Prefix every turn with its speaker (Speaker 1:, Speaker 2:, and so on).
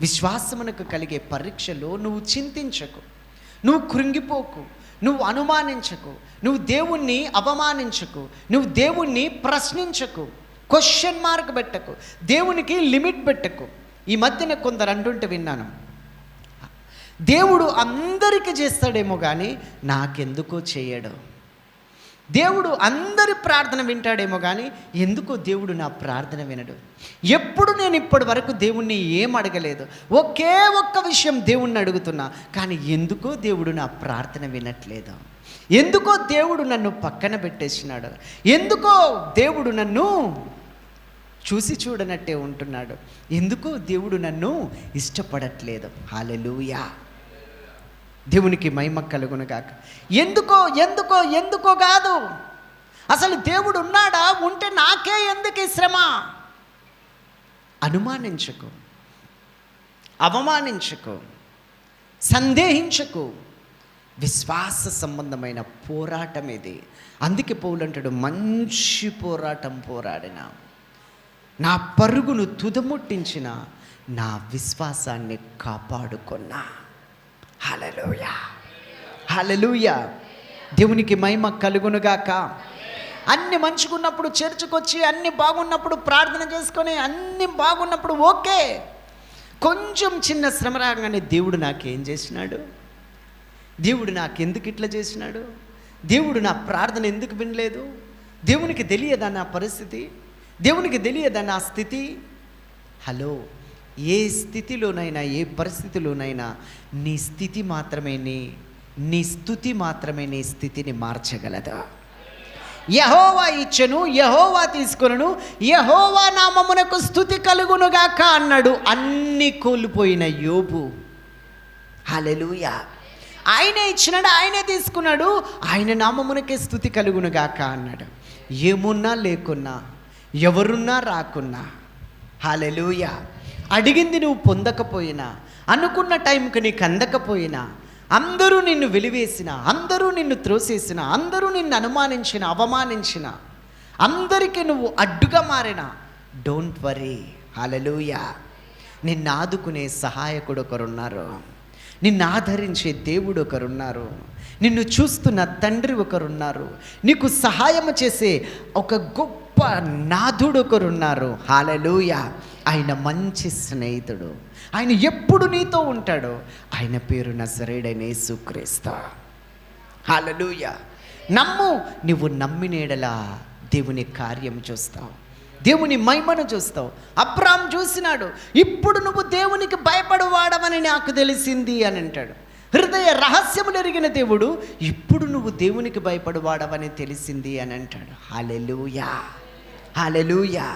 Speaker 1: విశ్వాసమునకు కలిగే పరీక్షలో నువ్వు చింతించకు, నువ్వు కృంగిపోకు, నువ్వు అనుమానించకు, నువ్వు దేవుణ్ణి అవమానించకు, నువ్వు దేవుణ్ణి ప్రశ్నించకు, క్వశ్చన్ మార్క్ పెట్టకు, దేవునికి లిమిట్ పెట్టకు. ఈ మధ్యన కొందరు అంటుంటే విన్నాను, దేవుడు అందరికీ చేస్తాడేమో కానీ నాకెందుకో చేయడు. దేవుడు అందరి ప్రార్థన వింటాడేమో కానీ ఎందుకో దేవుడు నా ప్రార్థన వినడు. ఎప్పుడు నేను ఇప్పటి వరకు దేవుణ్ణి ఏం అడగలేదు, ఒకే ఒక్క విషయం దేవుణ్ణి అడుగుతున్నా, కానీ ఎందుకో దేవుడు నా ప్రార్థన వినట్లేదు. ఎందుకో దేవుడు నన్ను పక్కన పెట్టేసినాడు, ఎందుకో దేవుడు నన్ను చూసి చూడనట్టే ఉంటున్నాడు, ఎందుకో దేవుడు నన్ను ఇష్టపడట్లేదు. హల్లెలూయా, దేవునికి మహిమ కలుగునుగాక. ఎందుకో ఎందుకో ఎందుకో కాదు, అసలు దేవుడు ఉన్నాడా, ఉంటే నాకే ఎందుకు ఈ శ్రమ? అనుమానించకు, అవమానించకు, సందేహించకు. విశ్వాస సంబంధమైన పోరాటం ఇది. అందుకే పౌలు అంటాడు, మంచి పోరాటం పోరాడిన, నా పరుగును తుదముట్టించిన, నా విశ్వాసాన్ని కాపాడుకున్నా. హల్లెలూయా, హల్లెలూయా, దేవునికి మహిమ కలుగునుగాక. అన్ని మంచుకున్నప్పుడు చర్చికి వచ్చి, అన్ని బాగున్నప్పుడు ప్రార్థన చేసుకొని, అన్ని బాగున్నప్పుడు ఓకే. కొంచెం చిన్న శ్రమ రాగానే దేవుడు నాకేం చేసినాడు, దేవుడు నాకెందుకు ఇట్లా చేసినాడు, దేవుడు నా ప్రార్థన ఎందుకు వినలేదు, దేవునికి తెలియదా నా పరిస్థితి, దేవునికి తెలియదా నా స్థితి? హలో, ఏ స్థితిలోనైనా ఏ పరిస్థితిలోనైనా నీ స్థితి మాత్రమే నీ స్తుతి మాత్రమే నీ స్థితిని మార్చగలదా? యెహోవా ఇచ్చెను, యెహోవా తీసుకొనును, యెహోవా నామమునకు స్తుతి కలుగునుగాక అన్నాడు అన్ని కోల్పోయిన యోబు. హల్లెలూయా, ఆయనే ఇచ్చినాడు, ఆయనే తీసుకున్నాడు, ఆయన నామమునకే స్తుతి కలుగునుగాక అన్నాడు. ఏమున్నా లేకున్నా, ఎవరున్నా రాకున్నా, హల్లెలూయా, అడిగింది నువ్వు పొందకపోయినా, అనుకున్న టైంకి నీకు అందకపోయినా, అందరూ నిన్ను వెలివేసిన, అందరూ నిన్ను త్రోసేసిన, అందరూ నిన్ను అనుమానించిన, అవమానించిన, అందరికీ నువ్వు అడ్డుగా మారిన, డోంట్ వరీ. హల్లెలూయా, నిన్ను ఆదుకునే సహాయకుడు ఒకరున్నారు, నిన్ను ఆదరించే దేవుడు ఒకరున్నారు, నిన్ను చూస్తున్న తండ్రి ఒకరున్నారు, నీకు సహాయం చేసే ఒక గొప్ప నాథుడు ఒకరున్నారు. హల్లెలూయా, ఆయన మంచి స్నేహితుడు, ఆయన ఎప్పుడు నీతో ఉంటాడు. ఆయన పేరు నజరేయుడైన యేసుక్రీస్తు. హల్లెలూయా, నమ్ము. నువ్వు నమ్మినేడలా దేవుని కార్యం చూస్తావు, దేవుని మహిమను చూస్తావు. అబ్రాహాం చూసినాడు, ఇప్పుడు నువ్వు దేవునికి భయపడవాడవని నాకు తెలిసింది అని అంటాడు. హృదయ రహస్యములు ఎరిగిన దేవుడు, ఇప్పుడు నువ్వు దేవునికి భయపడవాడవని తెలిసింది అని అంటాడు. హల్లెలూయా, హల్లెలూయా.